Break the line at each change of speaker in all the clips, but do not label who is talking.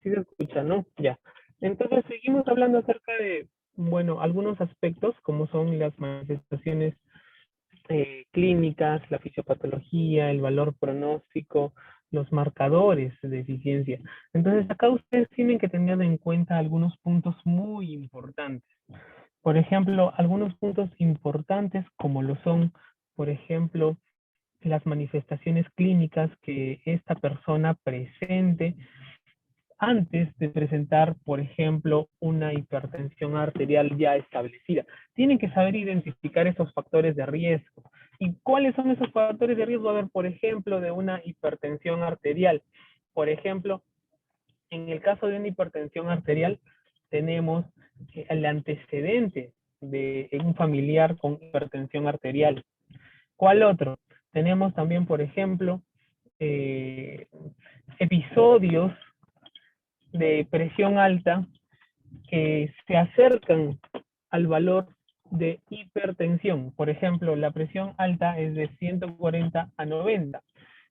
Sí se escucha, ¿no? Ya. Entonces seguimos hablando acerca de, bueno, algunos aspectos como son las manifestaciones clínicas, la fisiopatología, el valor pronóstico, los marcadores de eficiencia. Entonces acá ustedes tienen que tener en cuenta algunos puntos muy importantes. Por ejemplo, algunos puntos importantes como lo son, por ejemplo, las manifestaciones clínicas que esta persona presente antes de presentar, por ejemplo, una hipertensión arterial ya establecida. Tienen que saber identificar esos factores de riesgo. ¿Y cuáles son esos factores de riesgo? A ver, por ejemplo, de una hipertensión arterial. Por ejemplo, en el caso de una hipertensión arterial, tenemos el antecedente de un familiar con hipertensión arterial. ¿Cuál otro? Tenemos también, por ejemplo, eh, episodios de presión alta que se acercan al valor de hipertensión. Por ejemplo, la presión alta es de 140 a 90.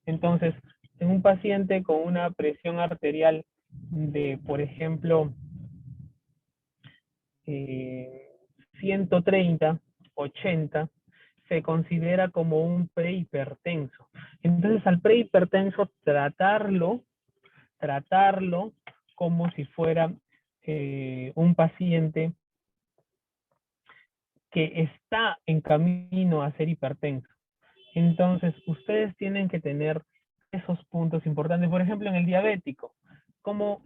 Entonces, en un paciente con una presión arterial de, por ejemplo, 130, 80, se considera como un prehipertenso. Entonces, al prehipertenso, tratarlo como si fuera un paciente que está en camino a ser hipertenso. Entonces, ustedes tienen que tener esos puntos importantes. Por ejemplo, en el diabético, ¿cómo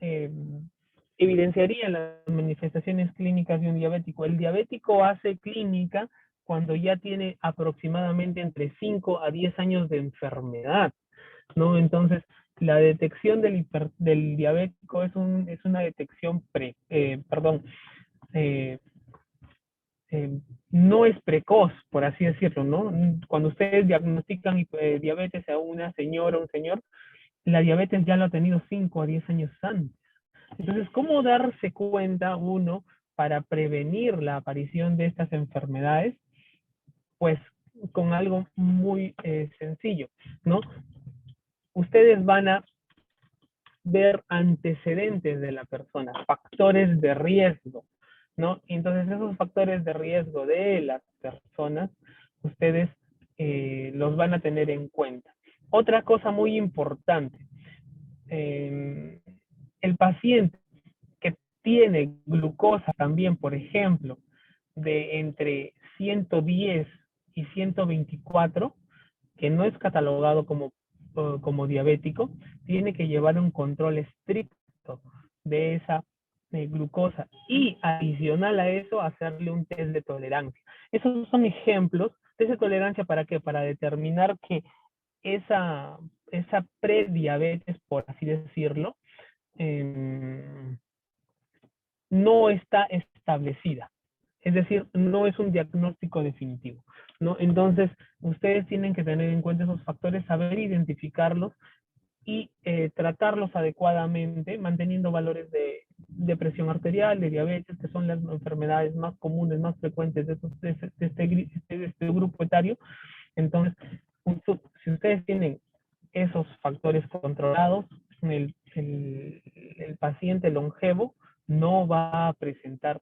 evidenciaría las manifestaciones clínicas de un diabético? El diabético hace clínica cuando ya tiene aproximadamente entre 5 a 10 años de enfermedad, ¿no? Entonces, la detección del diabético es una detección eh, eh, no es precoz, por así decirlo, ¿no? Cuando ustedes diagnostican diabetes a una señora o un señor, la diabetes ya lo ha tenido 5 a 10 años antes. Entonces, ¿cómo darse cuenta uno para prevenir la aparición de estas enfermedades? Pues con algo muy sencillo, ¿no? Ustedes van a ver antecedentes de la persona, factores de riesgo, ¿no? Entonces esos factores de riesgo de las personas, ustedes los van a tener en cuenta. Otra cosa muy importante, el paciente que tiene glucosa también, por ejemplo, de entre 110 y 124, que no es catalogado como diabético, tiene que llevar un control estricto de esa glucosa y adicional a eso hacerle un test de tolerancia. Esos son ejemplos. ¿Test de tolerancia para qué? Para determinar que esa, esa prediabetes, por así decirlo, eh, no está establecida. Es decir, no es un diagnóstico definitivo, ¿no? Entonces, ustedes tienen que tener en cuenta esos factores, saber identificarlos y tratarlos adecuadamente, manteniendo valores de presión arterial, de diabetes, que son las enfermedades más comunes, más frecuentes de este grupo etario. Entonces, si ustedes tienen esos factores controlados, el paciente longevo no va a presentar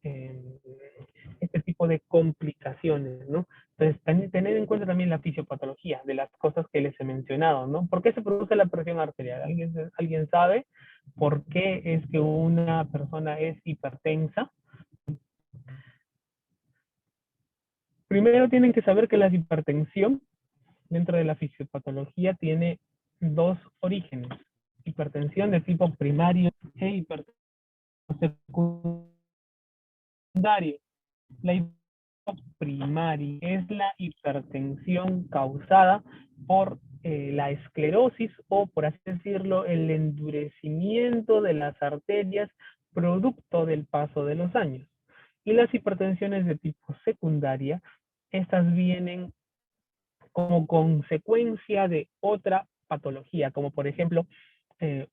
eh, este tipo de complicaciones, ¿no? Entonces, tener en cuenta también la fisiopatología de las cosas que les he mencionado, ¿no? ¿Por qué se produce la presión arterial? ¿Alguien sabe por qué es que una persona es hipertensa? Primero tienen que saber que la hipertensión dentro de la fisiopatología tiene dos orígenes: hipertensión de tipo primario e hipertensión secundario. La hipertensión primaria es la hipertensión causada por la esclerosis o, por así decirlo, el endurecimiento de las arterias producto del paso de los años. Y las hipertensiones de tipo secundaria, estas vienen como consecuencia de otra patología, como por ejemplo eh,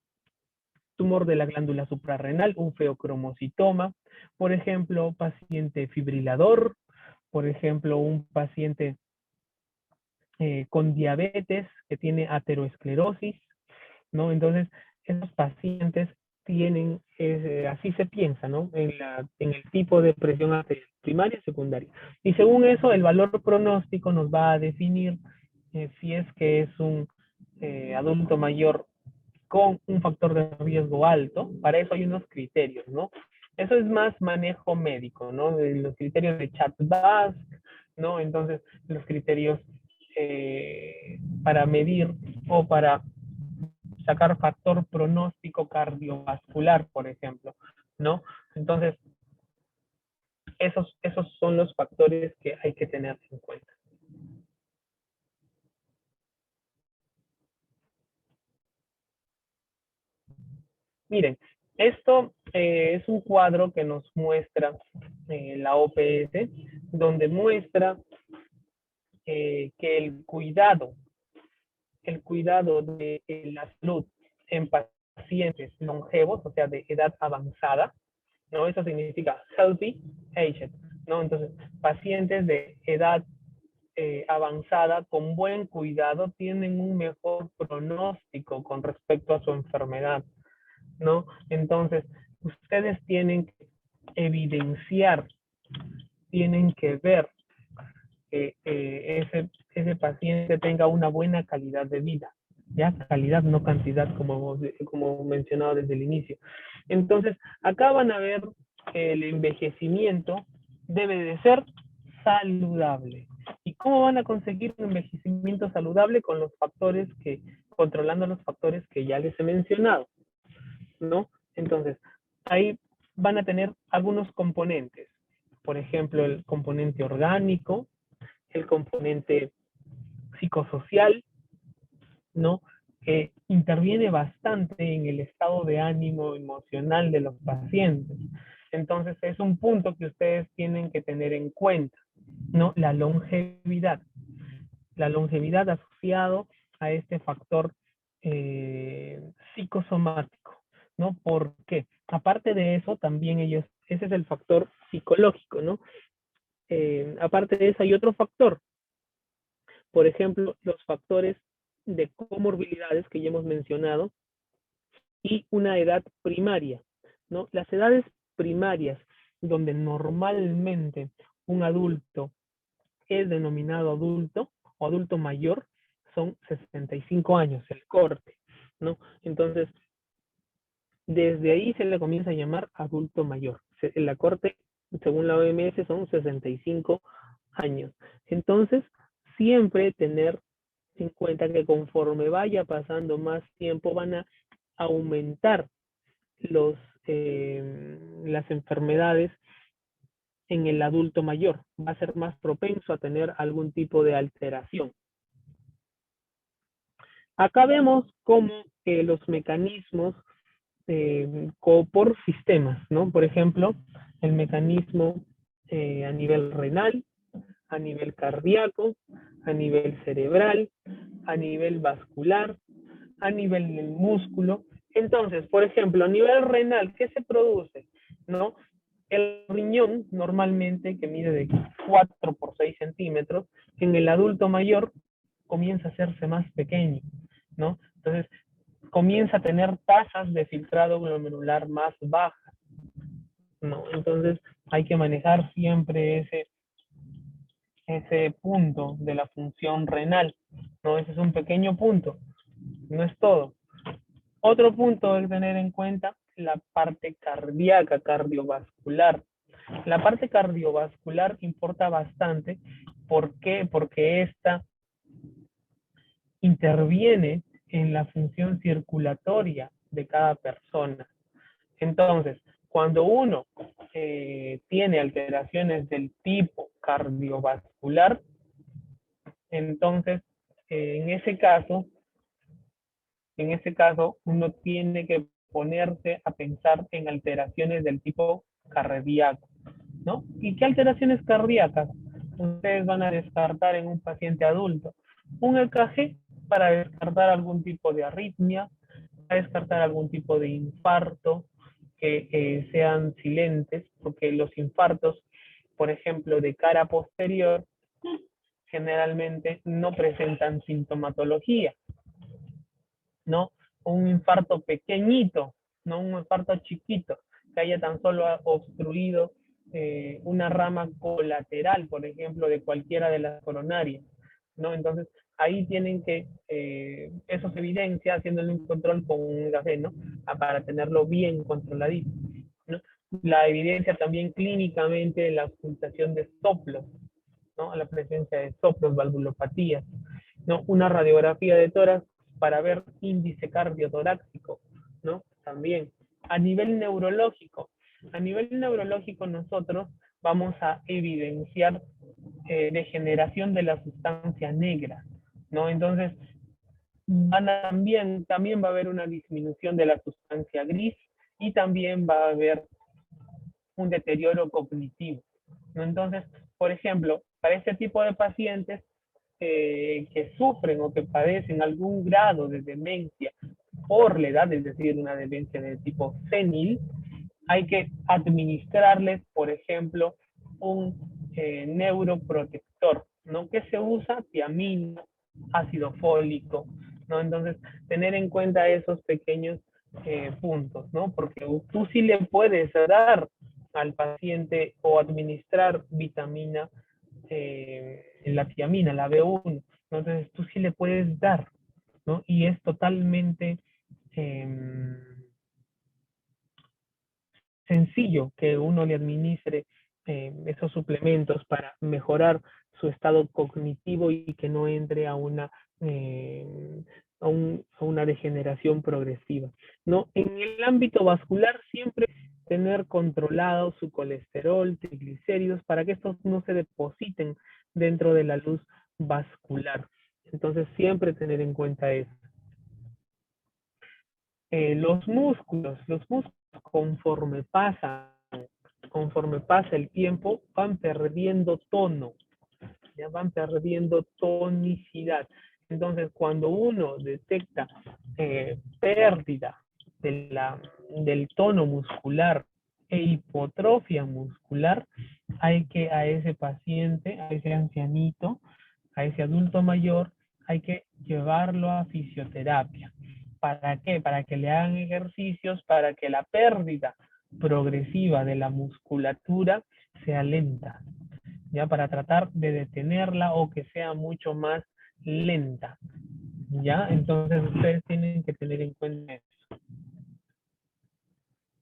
tumor de la glándula suprarrenal, un feocromocitoma, por ejemplo, paciente fibrilador, por ejemplo, un paciente con diabetes que tiene ateroesclerosis, ¿no? Entonces, esos pacientes tienen, así se piensa, ¿no? En el tipo de presión arterial, primaria y secundaria. Y según eso, el valor pronóstico nos va a definir si es que es un adulto mayor con un factor de riesgo alto. Para eso hay unos criterios, ¿no? Eso es más manejo médico, ¿no? De los criterios de Chatbas, ¿no? Entonces, los criterios para medir o para sacar factor pronóstico cardiovascular, por ejemplo, ¿no? Entonces, esos son los factores que hay que tener en cuenta. Miren, esto es un cuadro que nos muestra la OPS, donde muestra que el cuidado de la salud en pacientes longevos, o sea, de edad avanzada, ¿no? Eso significa healthy aged, ¿no? Entonces, pacientes de edad avanzada con buen cuidado tienen un mejor pronóstico con respecto a su enfermedad, ¿no? Entonces, ustedes tienen que evidenciar, tienen que ver que ese paciente tenga una buena calidad de vida, ya calidad, no cantidad, como mencionado desde el inicio. Entonces, acá van a ver que el envejecimiento debe de ser saludable. ¿Y cómo van a conseguir un envejecimiento saludable? Con los factores controlando los factores que ya les he mencionado, ¿no? Entonces, ahí van a tener algunos componentes. Por ejemplo, el componente orgánico, el componente psicosocial, ¿no? Que interviene bastante en el estado de ánimo emocional de los pacientes. Entonces, es un punto que ustedes tienen que tener en cuenta, ¿no? La longevidad asociado a este factor psicosomático, ¿no? ¿Por qué? Aparte de eso, también ese es el factor psicológico, ¿no? Aparte de eso, hay otro factor, por ejemplo, los factores de comorbilidades que ya hemos mencionado y una edad primaria, ¿no? Las edades primarias, donde normalmente un adulto es denominado adulto o adulto mayor, son 65 años, el corte, ¿no? Entonces, desde ahí se le comienza a llamar adulto mayor. La corte, según la OMS, son 65 años. Entonces, siempre tener en cuenta que conforme vaya pasando más tiempo van a aumentar los, las enfermedades en el adulto mayor. Va a ser más propenso a tener algún tipo de alteración. Acá vemos cómo los mecanismos por sistemas, ¿no? Por ejemplo, el mecanismo a nivel renal, a nivel cardíaco, a nivel cerebral, a nivel vascular, a nivel del músculo. Entonces, por ejemplo, a nivel renal, ¿qué se produce? ¿No? El riñón, normalmente, que mide de 4 por 6 centímetros, en el adulto mayor comienza a hacerse más pequeño, ¿no? Entonces, comienza a tener tasas de filtrado glomerular más bajas, ¿no? Entonces, hay que manejar siempre ese punto de la función renal, ¿no? Ese es un pequeño punto, no es todo. Otro punto es tener en cuenta la parte cardíaca, cardiovascular. La parte cardiovascular importa bastante. ¿Por qué? Porque esta interviene en la función circulatoria de cada persona. Entonces, cuando uno tiene alteraciones del tipo cardiovascular, entonces en ese caso, uno tiene que ponerse a pensar en alteraciones del tipo cardíaco, ¿no? ¿Y qué alteraciones cardíacas ustedes van a descartar en un paciente adulto? Un EKG para descartar algún tipo de arritmia, para descartar algún tipo de infarto, que sean silentes, porque los infartos, por ejemplo, de cara posterior, generalmente no presentan sintomatología, ¿no? Un infarto pequeñito ¿no? Un infarto chiquito, que haya tan solo obstruido una rama colateral, por ejemplo, de cualquiera de las coronarias, ¿no? Entonces, ahí tienen que, eso se evidencia haciéndole un control con un café, ¿no? Para tenerlo bien controladito, ¿no? La evidencia también clínicamente de la ocultación de soplos, ¿no? La presencia de soplos, valvulopatías, ¿no? Una radiografía de tórax para ver índice cardiotorácico, ¿no? También. A nivel neurológico nosotros vamos a evidenciar degeneración de la sustancia negra, ¿no? Entonces, también va a haber una disminución de la sustancia gris y también va a haber un deterioro cognitivo, ¿no? Entonces, por ejemplo, para este tipo de pacientes que sufren o que padecen algún grado de demencia por la edad, es decir, una demencia de tipo senil, hay que administrarles, por ejemplo, un neuroprotector, ¿no? Que se usa tiamina, ácido fólico, ¿no? Entonces, tener en cuenta esos pequeños puntos, ¿no? Porque tú sí le puedes dar al paciente o administrar vitamina, la tiamina, la B1, ¿no? Entonces, tú sí le puedes dar, ¿no? Y es totalmente sencillo que uno le administre esos suplementos para mejorar su estado cognitivo y que no entre a a una degeneración progresiva, ¿no? En el ámbito vascular siempre tener controlado su colesterol, triglicéridos, para que estos no se depositen dentro de la luz vascular. Entonces siempre tener en cuenta eso. Los músculos conforme pasa el tiempo, van perdiendo tono, ya van perdiendo tonicidad. Entonces, cuando uno detecta pérdida del tono muscular e hipotrofia muscular, hay que a ese paciente, a ese ancianito, a ese adulto mayor, hay que llevarlo a fisioterapia. ¿Para qué? Para que le hagan ejercicios, para que la pérdida progresiva de la musculatura sea lenta, ya para tratar de detenerla o que sea mucho más lenta, ya. Entonces ustedes tienen que tener en cuenta eso.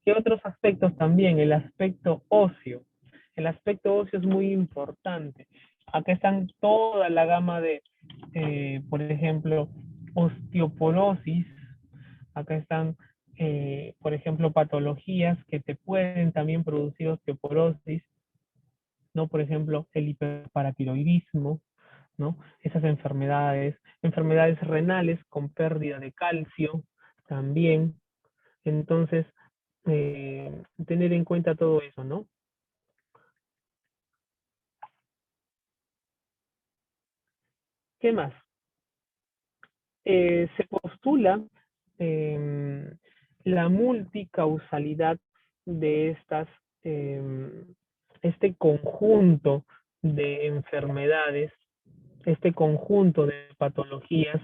¿Qué otros aspectos también? El aspecto óseo. El aspecto óseo es muy importante. Acá están toda la gama de, por ejemplo, osteoporosis. Acá están, por ejemplo, patologías que te pueden también producir osteoporosis, ¿no? Por ejemplo, el hiperparatiroidismo, ¿no? Esas enfermedades renales con pérdida de calcio también. Entonces, tener en cuenta todo eso, ¿no? ¿Qué más? Se postula eh, la multicausalidad de este conjunto de enfermedades, este conjunto de patologías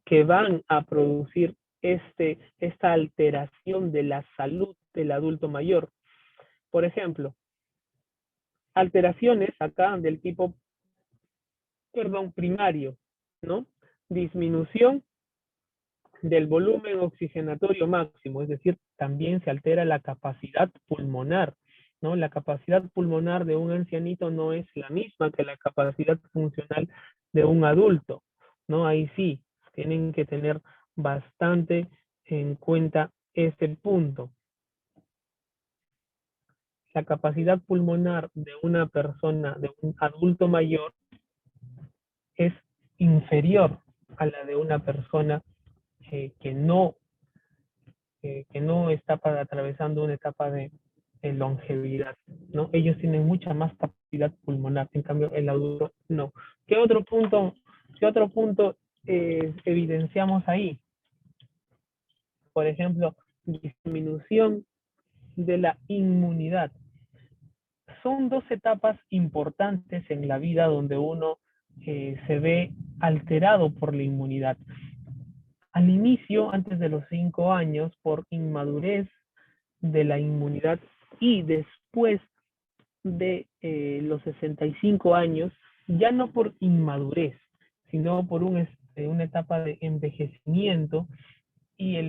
que van a producir esta alteración de la salud del adulto mayor. Por ejemplo, alteraciones acá del tipo, perdón, primario, ¿no? Disminución del volumen oxigenatorio máximo, es decir, también se altera la capacidad pulmonar, ¿no? La capacidad pulmonar de un ancianito no es la misma que la capacidad funcional de un adulto, ¿no? Ahí sí, tienen que tener bastante en cuenta este punto. La capacidad pulmonar de una persona, de un adulto mayor, es inferior a la de una persona que no está atravesando una etapa de longevidad, ¿no? Ellos tienen mucha más capacidad pulmonar, en cambio el adulto no. ¿Qué otro punto, qué otro punto evidenciamos ahí? Por ejemplo, disminución de la inmunidad. Son dos etapas importantes en la vida donde uno se ve alterado por la inmunidad. Al inicio, antes de los 5 años, por inmadurez de la inmunidad y después de los 65 años, ya no por inmadurez, sino por una etapa de envejecimiento y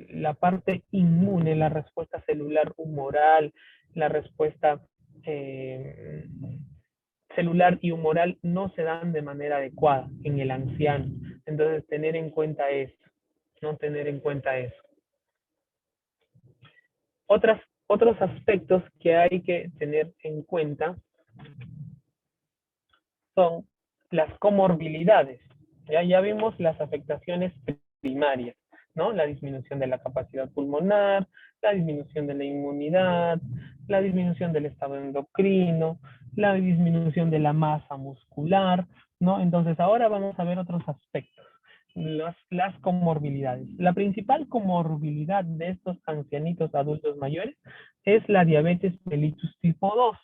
la parte inmune, la respuesta celular humoral, la respuesta eh, celular y humoral no se dan de manera adecuada en el anciano. Entonces, tener en cuenta esto, no tener en cuenta eso. Otros aspectos que hay que tener en cuenta son las comorbilidades. Ya vimos las afectaciones primarias, ¿no? La disminución de la capacidad pulmonar, la disminución de la inmunidad, la disminución del estado endocrino, la disminución de la masa muscular, ¿no? Entonces ahora vamos a ver otros aspectos, las comorbilidades. La principal comorbilidad de estos ancianitos adultos mayores es la diabetes mellitus tipo 2,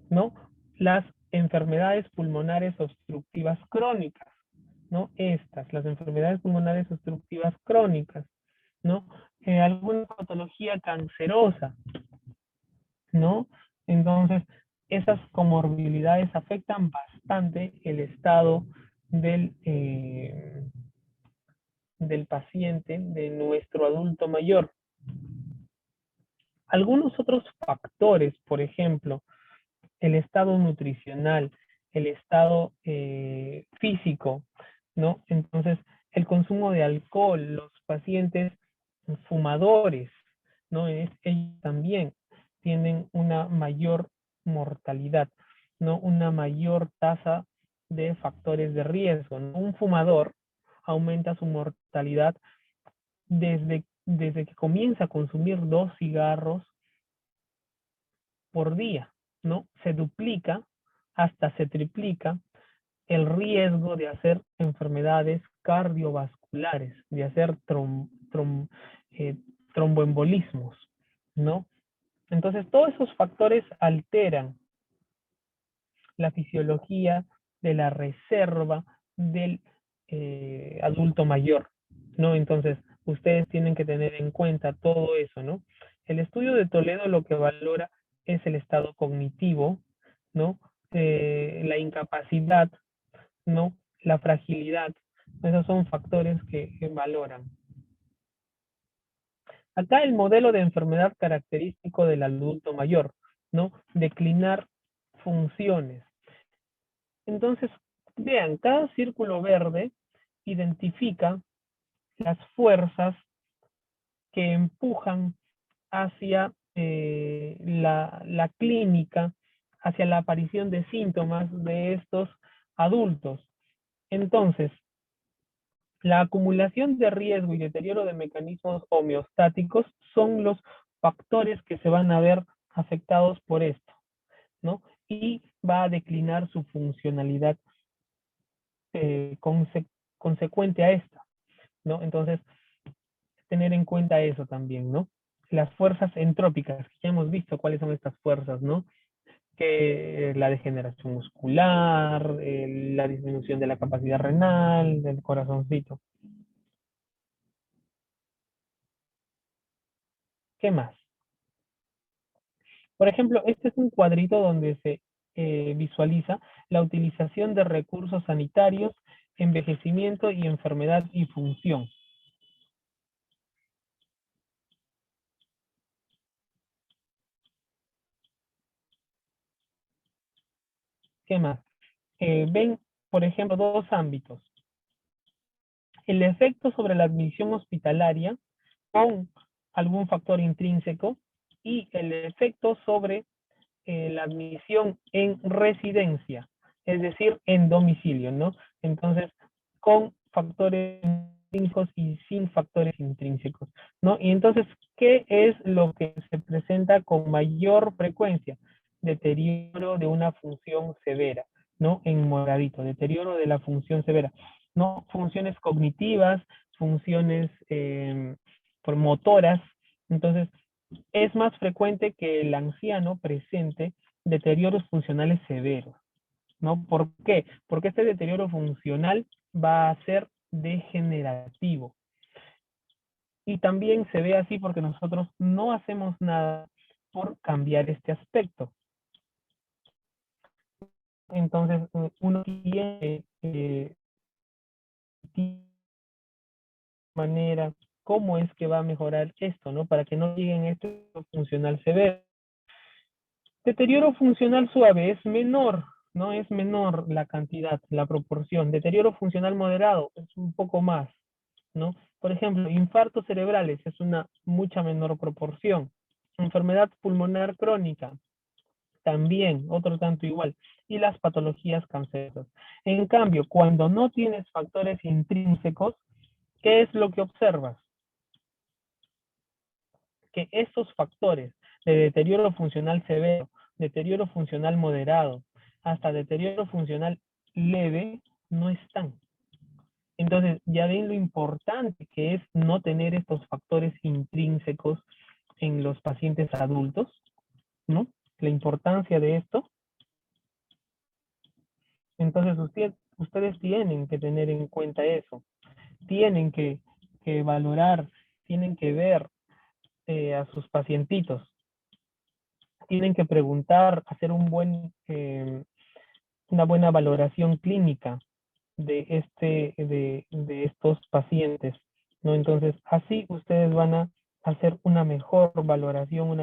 ¿no? Las enfermedades pulmonares obstructivas crónicas, ¿no? Las enfermedades pulmonares obstructivas crónicas, ¿no? Alguna patología cancerosa, ¿no? Entonces, esas comorbilidades afectan bastante el estado del paciente, de nuestro adulto mayor. Algunos otros factores, por ejemplo, el estado nutricional, el estado físico, ¿no? Entonces, el consumo de alcohol, los pacientes fumadores, ¿no? Ellos también tienen una mayor mortalidad, ¿no? Una mayor tasa de factores de riesgo, ¿no? Un fumador aumenta su mortalidad desde que comienza a consumir 2 cigarros por día, ¿no? Se duplica hasta se triplica el riesgo de hacer enfermedades cardiovasculares, de hacer eh, tromboembolismos, ¿no? Entonces, todos esos factores alteran la fisiología de la reserva del adulto mayor, ¿no? Entonces, ustedes tienen que tener en cuenta todo eso, ¿no? El estudio de Toledo lo que valora es el estado cognitivo, ¿no? La incapacidad, ¿no? La fragilidad. Esos son factores que valoran. Acá el modelo de enfermedad característico del adulto mayor, ¿no? Declinar funciones. Entonces, vean, cada círculo verde identifica las fuerzas que empujan hacia la clínica, hacia la aparición de síntomas de estos adultos. Entonces, la acumulación de riesgo y deterioro de mecanismos homeostáticos son los factores que se van a ver afectados por esto, ¿no? Y va a declinar su funcionalidad consecuente a esta, ¿no? Entonces, tener en cuenta eso también, ¿no? Las fuerzas entrópicas, que ya hemos visto cuáles son estas fuerzas, ¿no? Que la degeneración muscular, la disminución de la capacidad renal, del corazoncito. ¿Qué más? Por ejemplo, este es un cuadrito donde se visualiza la utilización de recursos sanitarios, envejecimiento y enfermedad y función. ¿Qué más? Ven, por ejemplo, 2 ámbitos. El efecto sobre la admisión hospitalaria con algún factor intrínseco y el efecto sobre la admisión en residencia, es decir, en domicilio, ¿no? Entonces, con factores intrínsecos y sin factores intrínsecos, ¿no? Y entonces, ¿qué es lo que se presenta con mayor frecuencia? Deterioro de una función severa, ¿no? En moradito, deterioro de la función severa, ¿no? Funciones cognitivas, funciones motoras, entonces, es más frecuente que el anciano presente deterioros funcionales severos, ¿no? ¿Por qué? Porque este deterioro funcional va a ser degenerativo. Y también se ve así porque nosotros no hacemos nada por cambiar este aspecto. Entonces, uno tiene manera, cómo es que va a mejorar esto, ¿no? Para que no lleguen a este funcional severo. Deterioro funcional suave es menor, ¿no? Es menor la cantidad, la proporción. Deterioro funcional moderado es un poco más, ¿no? Por ejemplo, infartos cerebrales es una mucha menor proporción. Enfermedad pulmonar crónica, también, otro tanto igual. Y las patologías cancerosas. En cambio, cuando no tienes factores intrínsecos, ¿qué es lo que observas? Que estos factores de deterioro funcional severo, deterioro funcional moderado, hasta deterioro funcional leve, no están. Entonces, ya ven lo importante que es no tener estos factores intrínsecos en los pacientes adultos, ¿no? La importancia de esto. Entonces, ustedes tienen que tener en cuenta eso. Tienen que valorar, tienen que ver a sus pacientitos. Tienen que preguntar, hacer una buena valoración clínica de estos pacientes, ¿no? Entonces, así ustedes van a hacer una mejor valoración, un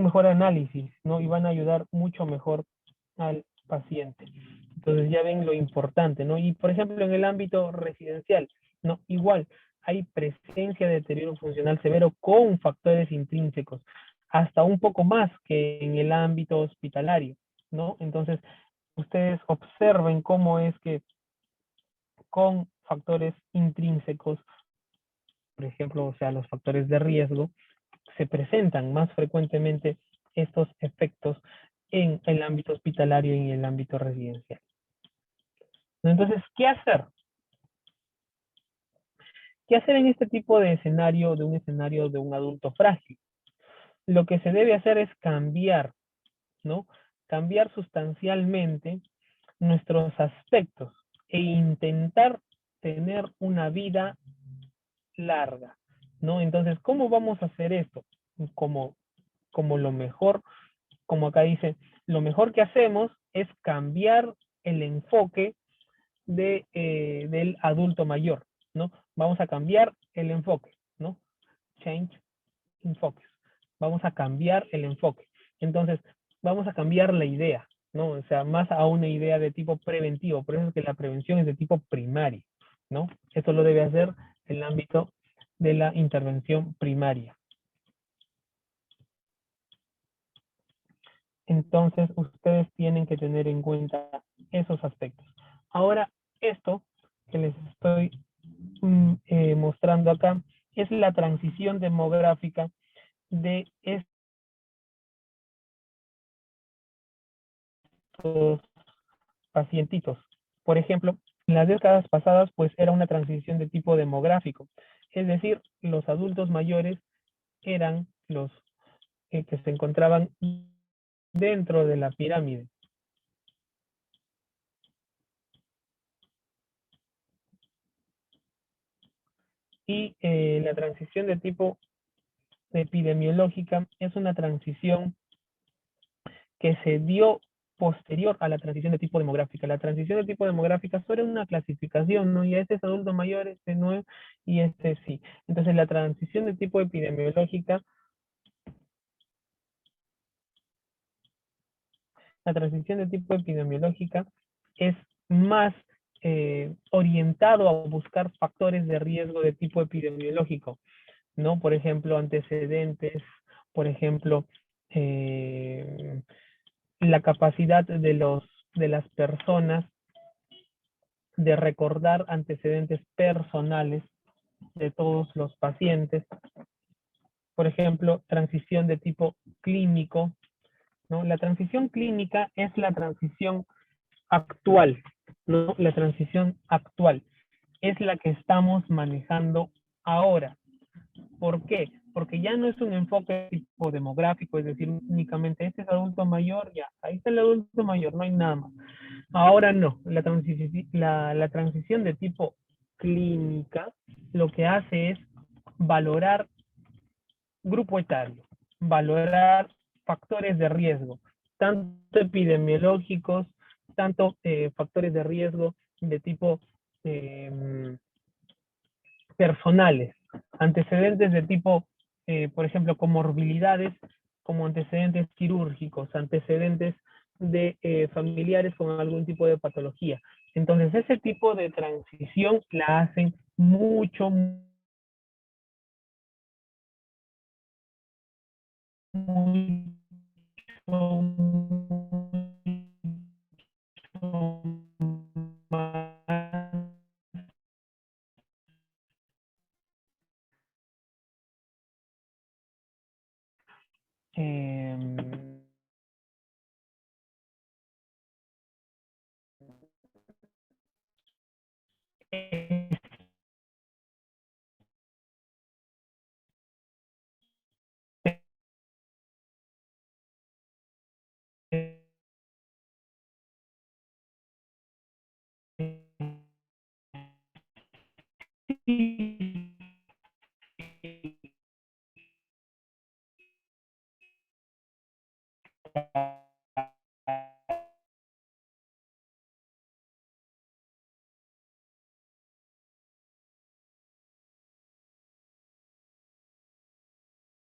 mejor análisis, ¿no? Y van a ayudar mucho mejor al paciente. Entonces ya ven lo importante, ¿no? Y por ejemplo, en el ámbito residencial, ¿no? Igual, hay presencia de deterioro funcional severo con factores intrínsecos, hasta un poco más que en el ámbito hospitalario, ¿no? Entonces, ustedes observen cómo es que con factores intrínsecos, por ejemplo, o sea, los factores de riesgo, se presentan más frecuentemente estos efectos en el ámbito hospitalario y en el ámbito residencial. Entonces, ¿qué hacer? ¿Qué hacer en este tipo de escenario, de un escenario de un adulto frágil? Lo que se debe hacer es cambiar, ¿no? Cambiar sustancialmente nuestros aspectos e intentar tener una vida larga, ¿no? Entonces, ¿cómo vamos a hacer esto? Como, como lo mejor, como acá dice, lo mejor que hacemos es cambiar el enfoque del adulto mayor, ¿no? Vamos a cambiar el enfoque, ¿no? Change in focus. Vamos a cambiar el enfoque. Entonces, vamos a cambiar la idea, ¿no? O sea, más a una idea de tipo preventivo. Por eso es que la prevención es de tipo primario, ¿no? Esto lo debe hacer el ámbito de la intervención primaria. Entonces, ustedes tienen que tener en cuenta esos aspectos. Ahora, esto que les estoy mostrando acá es la transición demográfica de estos pacientitos. Por ejemplo, en las décadas pasadas, pues era una transición de tipo demográfico, es decir, los adultos mayores eran los que se encontraban dentro de la pirámide. Y la transición de tipo epidemiológica es una transición que se dio posterior a la transición de tipo demográfica. La transición de tipo demográfica solo es una clasificación, ¿no? Y este es adulto mayor, este no es, y este sí. Entonces la transición de tipo epidemiológica, la transición de tipo epidemiológica es más orientado a buscar factores de riesgo de tipo epidemiológico, ¿no? Por ejemplo, antecedentes, por ejemplo, la capacidad de las personas de recordar antecedentes personales de todos los pacientes. Por ejemplo, transición de tipo clínico, ¿no? La transición clínica es la transición actual, ¿no? La transición actual es la que estamos manejando ahora. ¿Por qué? Porque ya no es un enfoque tipo demográfico, es decir, únicamente este es adulto mayor, ya, ahí está el adulto mayor, no hay nada más. Ahora no, la transición de tipo clínica lo que hace es valorar grupo etario, valorar factores de riesgo, tanto epidemiológicos, tanto factores de riesgo de tipo eh, personales, antecedentes de tipo, por ejemplo, comorbilidades, como antecedentes quirúrgicos, antecedentes de familiares con algún tipo de patología. Entonces, ese tipo de transición la hacen mucho, mucho, más, eh,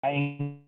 en